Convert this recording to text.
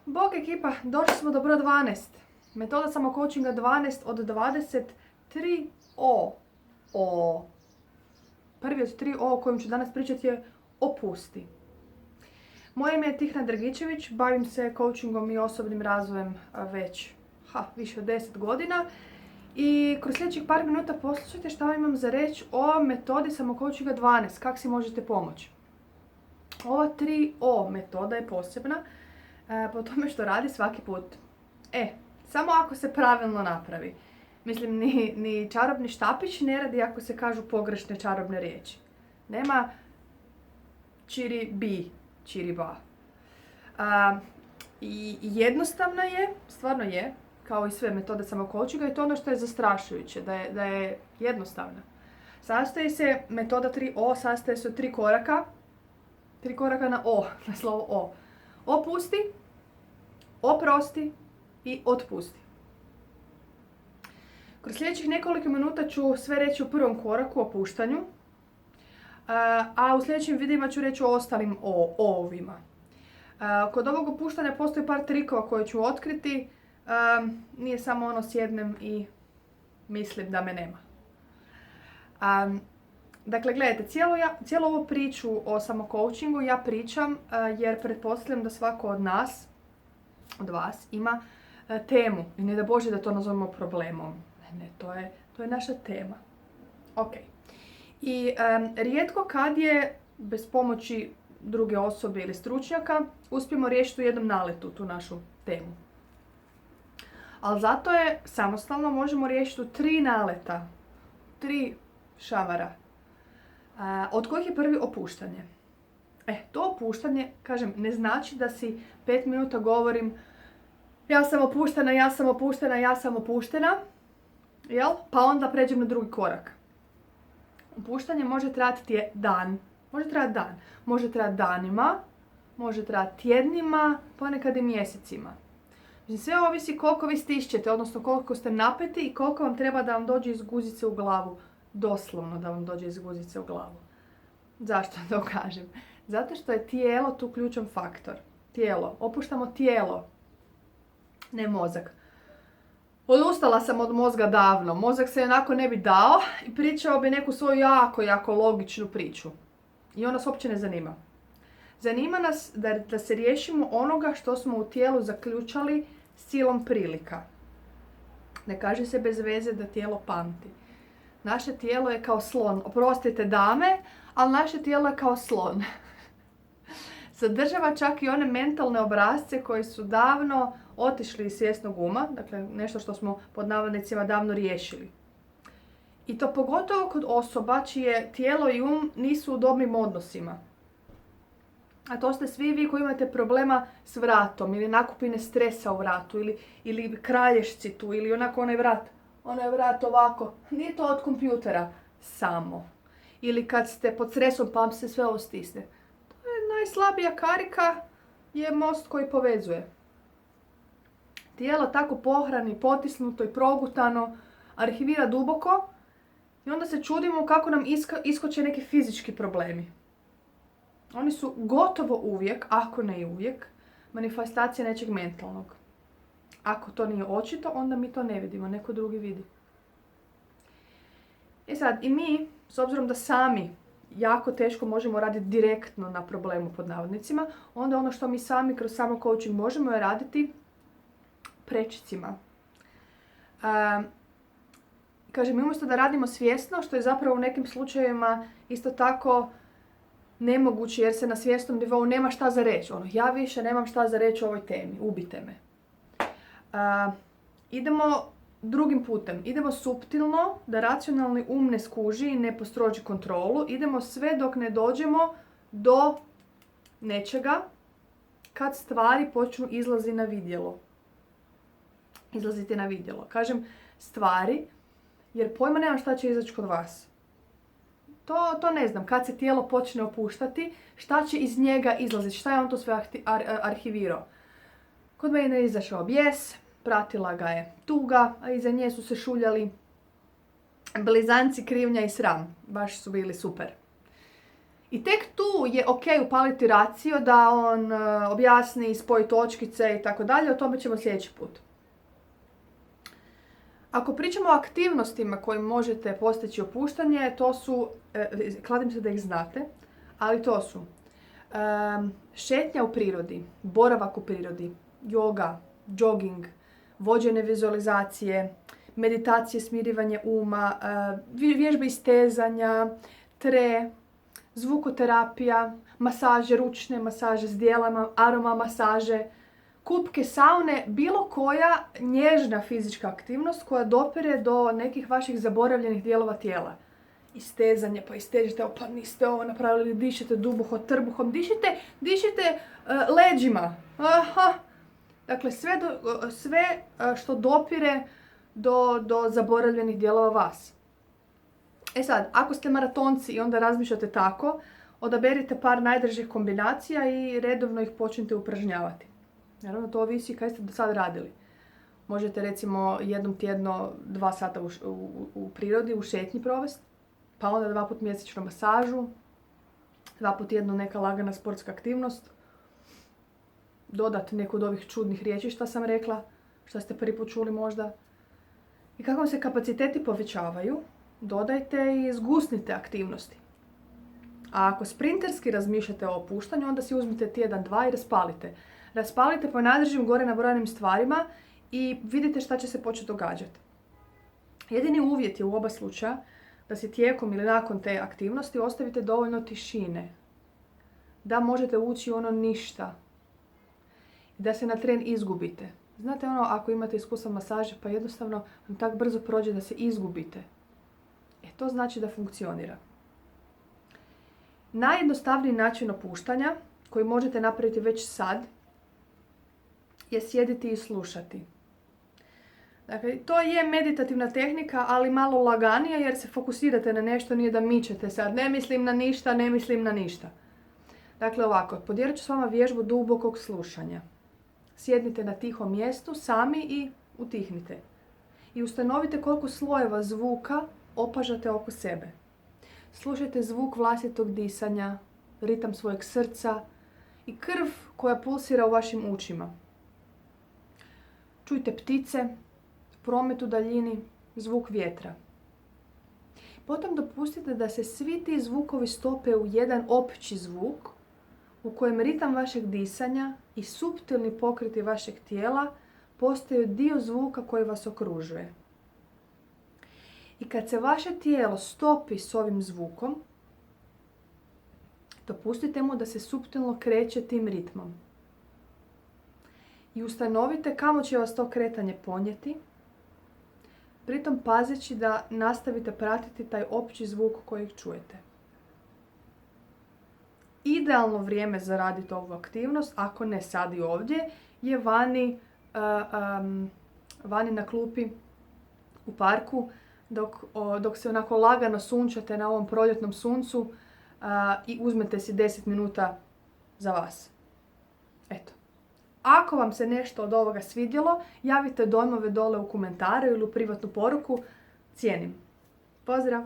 Bog ekipa, došli smo do broja 12. Metoda samocoachinga 12 od 23 O. Prvi od 3 O o kojem ću danas pričati je opusti. Moje ime je Tihna Dragičević, bavim se coachingom i osobnim razvojem već više od 10 godina. I kroz sljedećih par minuta poslušajte što imam za reći o metodi samocoachinga 12, kako si možete pomoći. Ova 3 O metoda je posebna po tome što radi svaki put. Samo ako se pravilno napravi. Mislim, ni čarobni štapić ne radi ako se kažu pogrešne čarobne riječi. Nema čiri bi, čiri ba. I jednostavna je, stvarno je, kao i sve metode samocoachinga, i to ono što je zastrašujuće, da je jednostavna. Metoda 3O sastaje se od 3 koraka. 3 koraka na O, na slovo O. Opusti, oprosti i otpusti. Kroz sljedećih nekoliko minuta ću sve reći u prvom koraku, opuštanju, a u sljedećim videima ću reći o ostalim O-ovima. Kod ovog opuštanja postoji par trikova koje ću otkriti. Nije samo ono sjednem i mislim da me nema. Dakle, gledajte, cijelu ovu priču o samocoachingu ja pričam jer pretpostavljam da svako od nas, od vas, ima temu. I ne da Bože da to nazovemo problemom. Ne, to je naša tema. Ok. I rijetko kad je, bez pomoći druge osobe ili stručnjaka, uspijemo riješiti u jednom naletu tu našu temu. Ali zato je samostalno možemo riješiti u 3 naleta, 3 šamara. Od kojih je prvi opuštanje. To opuštanje, kažem, ne znači da si 5 minuta govorim ja sam opuštena, ja sam opuštena, ja sam opuštena, jel? Pa onda pređem na drugi korak. Opuštanje može trajati dan, može trajati danima, može trajati tjednima, ponekad i mjesecima. Sve ovisi koliko vi stišćete, odnosno koliko ste napeti i koliko vam treba da vam dođe iz guzice u glavu. Doslovno da vam dođe iz guzice u glavu. Zašto to kažem? Zato što je tijelo tu ključan faktor. Tijelo. Opuštamo tijelo, ne mozak. Odustala sam od mozga davno. Mozak se onako ne bi dao i pričao bi neku svoju jako logičnu priču. I ona se uopće ne zanima. Zanima nas da se riješimo onoga što smo u tijelu zaključali silom prilika. Ne kaže se bez veze da tijelo pamti. Naše tijelo je kao slon. Oprostite dame, ali naše tijelo je kao slon. Sadržava čak i one mentalne obrasce koji su davno otišli iz svjesnog uma. Dakle, nešto što smo pod navodnicima davno riješili. I to pogotovo kod osoba čije tijelo i um nisu u dobrim odnosima. A to ste svi vi koji imate problema s vratom ili nakupine stresa u vratu ili kralješci tu ili onako onaj vrat ovako. Nije to od kompjutera samo. Ili kad ste pod stresom pa vam se sve ovo stisne. To je najslabija karika, je most koji povezuje. Tijelo tako pohrani, potisnuto i progutano, arhivira duboko i onda se čudimo kako nam iskoče neki fizički problemi. Oni su gotovo uvijek, ako ne i uvijek, manifestacija nečeg mentalnog. Ako to nije očito, onda mi to ne vidimo, neko drugi vidi. I mi, s obzirom da sami jako teško možemo raditi direktno na problemu pod navodnicima, onda ono što mi sami kroz samocoaching možemo je raditi prečicima. Kažem, umjesto da radimo svjesno, što je zapravo u nekim slučajevima isto tako nemoguće jer se na svjesnom nivou nema šta za reći. Ja više nemam šta za reći o ovoj temi, ubite me. Idemo drugim putem. Idemo suptilno, da racionalni um ne skuži i ne postroži kontrolu. Idemo sve dok ne dođemo do nečega kad stvari počnu izlaziti na vidjelo. Kažem stvari jer pojma nemam šta će izaći kod vas. To ne znam. Kad se tijelo počne opuštati, šta će iz njega izlaziti? Šta je on to sve arhivirao? Kod mene je izašao bijes, pratila ga je tuga, a iza nje su se šuljali blizanci, krivnja i sram. Baš su bili super. I tek tu je ok upaliti racio da on objasni, spoji točkice i tako dalje, o tome ćemo sljedeći put. Ako pričamo o aktivnostima kojim možete postići opuštanje, to su, kladim se da ih znate, ali to su šetnja u prirodi, boravak u prirodi, yoga, jogging, vođene vizualizacije, meditacije, smirivanje uma, vježbe istezanja, zvukoterapija, masaže ručne, masaže s dijelama, aroma masaže, kupke, saune, bilo koja nježna fizička aktivnost koja dopire do nekih vaših zaboravljenih dijelova tijela. Istezanje, pa istežite, pa niste ovo napravili, dišite duboho, trbuhom, dišite leđima. Aha. Dakle, sve što dopire do zaboravljenih dijelova vas. E sad, ako ste maratonci i onda razmišljate tako, odaberite par najdržih kombinacija i redovno ih počnite upražnjavati. Naravno, to ovisi kaj ste do sad radili. Možete recimo jednom tjedno 2 sata u prirodi, u šetnji provesti, pa onda 2 puta mjesečno masažu, 2 puta tjedno neka lagana sportska aktivnost, dodati neku od ovih čudnih riječi što sam rekla, što ste prvi put čuli možda. I kako vam se kapaciteti povećavaju, dodajte i zgusnite aktivnosti. A ako sprinterski razmišljate o opuštanju, onda si uzmite tjedan, 2 i raspalite. Raspalite po najdržim gore nabrojanim stvarima i vidite šta će se početi događati. Jedini uvjet je u oba slučaja da si tijekom ili nakon te aktivnosti ostavite dovoljno tišine. Da možete ući u ono ništa. I da se na tren izgubite. Znate ono, ako imate iskustvo masaže, pa jednostavno vam tako brzo prođe da se izgubite. To znači da funkcionira. Najjednostavniji način opuštanja, koji možete napraviti već sad, je sjediti i slušati. Dakle, to je meditativna tehnika, ali malo laganija jer se fokusirate na nešto, nije da mičete sad. Ne mislim na ništa. Dakle, ovako, podijelit ću s vama vježbu dubokog slušanja. Sjednite na tihom mjestu sami i utihnite. I ustanovite koliko slojeva zvuka opažate oko sebe. Slušajte zvuk vlastitog disanja, ritam svojeg srca i krv koja pulsira u vašim ušima. Čujte ptice, promet u daljini, zvuk vjetra. Potom dopustite da se svi ti zvukovi stope u jedan opći zvuk u kojem ritam vašeg disanja i suptilni pokreti vašeg tijela postaju dio zvuka koji vas okružuje. I kad se vaše tijelo stopi s ovim zvukom, dopustite mu da se suptilno kreće tim ritmom. I ustanovite kamo će vas to kretanje ponijeti, pritom pazeći da nastavite pratiti taj opći zvuk kojeg čujete. Idealno vrijeme za raditi ovu aktivnost, ako ne sad i ovdje, je vani na klupi u parku, dok se onako lagano sunčate na ovom proljetnom suncu i uzmete si 10 minuta za vas. Eto. Ako vam se nešto od ovoga svidjelo, javite dojmove dole u komentaru ili u privatnu poruku. Cijenim. Pozdrav!